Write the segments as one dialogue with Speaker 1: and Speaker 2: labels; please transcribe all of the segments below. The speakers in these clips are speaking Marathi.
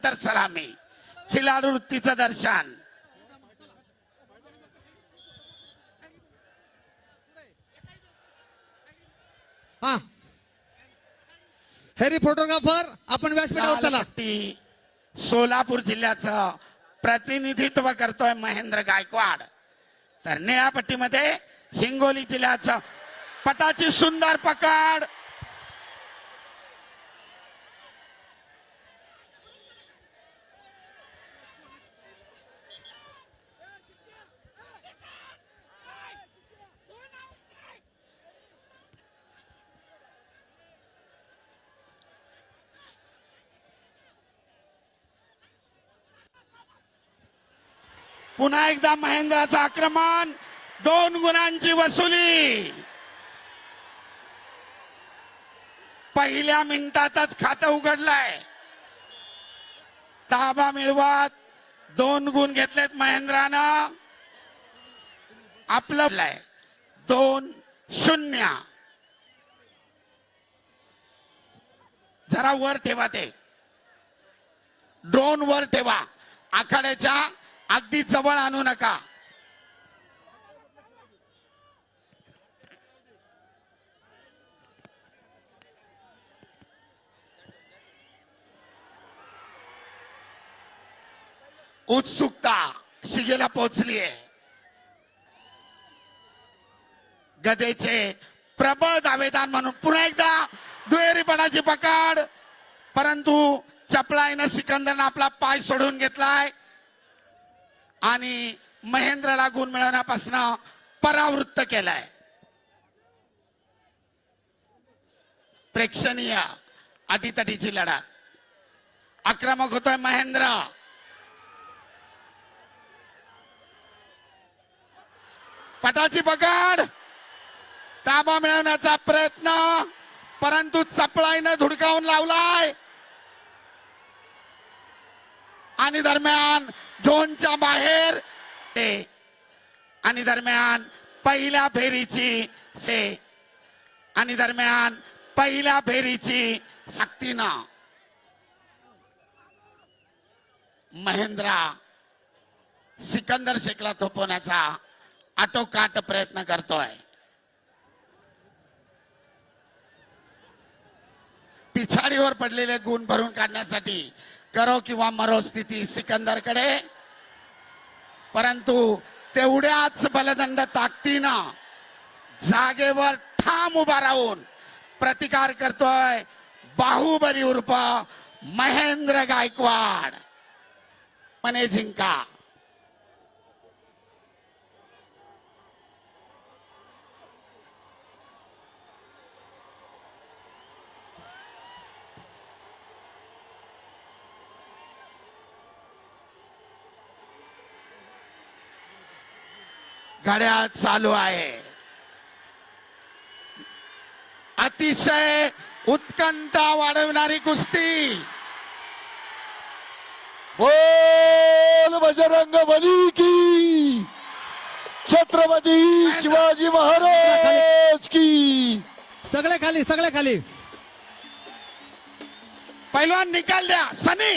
Speaker 1: तर सलामी खिलाडू वृत्तीचं दर्शन.
Speaker 2: हा हेरी फोटोग्राफर आपण व्यासपीठावर चला.
Speaker 1: सोलापूर जिल्ह्याचं प्रतिनिधित्व करतोय महेंद्र गायकवाड. तर निळ्या पट्टीमध्ये हिंगोली जिल्ह्याचं पटाची सुंदर पकड. पुन्हा एकदा महेंद्राचं आक्रमण, 2 गुणांची वसुली. पहिल्या मिनिटातच खातं उघडलंय. ताबा मिळवत 2 गुण घेतलेत महेंद्रानं. आपलं 2-0. जरा वर ठेवा, ते ड्रोन वर ठेवा, आखाड्याच्या अगदी जवळ आणू नका. उत्सुकता शिगेला पोहोचलीये. गदेचे प्रबळ दावेदार म्हणून पुन्हा एकदा दुहेरी पडाची पकड, परंतु चपळाईनं सिकंदरनं आपला पाय सोडून घेतलाय आणि महेंद्रला गुण मिळवण्यापासून परावृत्त केलाय. प्रेक्षणीय अटीतटीची लढत. आक्रमक होतोय महेंद्र. पटाची पकड, ताबा मिळवण्याचा प्रयत्न, परंतु चपळाईनं धुडकावून लावलाय आणि दरम्यान झोनच्या बाहेर आणि दरम्यान पहिल्या फेरीची सक्तीनं महेंद्रा सिकंदर शेखला थोपवण्याचा आटोकाट प्रयत्न करतोय. पिछाडीवर पडलेले गुण भरून काढण्यासाठी करो किंवा मरो स्थिती सिकंदरकडे, परंतु तेवढ्याच बलदंड ताकदीनं जागेवर ठाम उभा राहून प्रतिकार करतोय बाहुबली उर्फ महेंद्र गायकवाड. मने जिंका. घड्याळ चालू आहे. अतिशय उत्कंठा वाढवणारी कुस्ती.
Speaker 3: बोल बजरंग बली की, छत्रपती शिवाजी महाराज की.
Speaker 2: सगळे खाली, सगळे खाली.
Speaker 1: पहिलवान निकाल द्या. सनी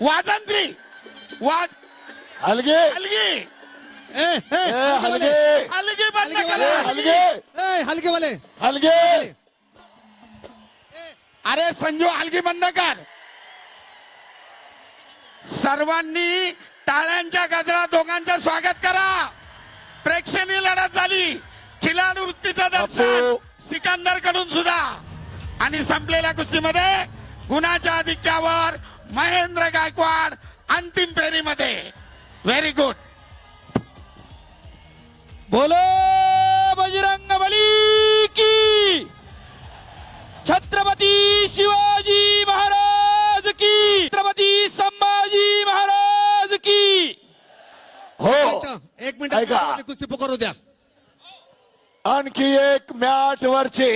Speaker 1: वाजंत्री
Speaker 3: हलगे
Speaker 1: हलगी
Speaker 3: हलगे
Speaker 1: हलगी बंद करा.
Speaker 3: हलगे
Speaker 2: वाले
Speaker 3: हलगे.
Speaker 1: अरे संजू, हलगी बंद कर. सर्वांनी टाळ्यांच्या गजरात दोघांचं स्वागत करा. प्रेक्षणीय लढत झाली. खिलाडू वृत्तीचं दर्शन सिकंदर कडून सुद्धा. आणि संपलेल्या कुस्तीमध्ये गुणाच्या आधिक्यावर महेंद्र गायकवाड अंतिम फेरीमध्ये. Very good.
Speaker 3: बोलो बजरंग बली की, छत्रपती शिवाजी महाराज की, छत्रपती संभाजी महाराज की. हो,
Speaker 2: 1 मिनिट कुस्ती पुकारू द्या.
Speaker 3: आणखी एक मॅच वरचे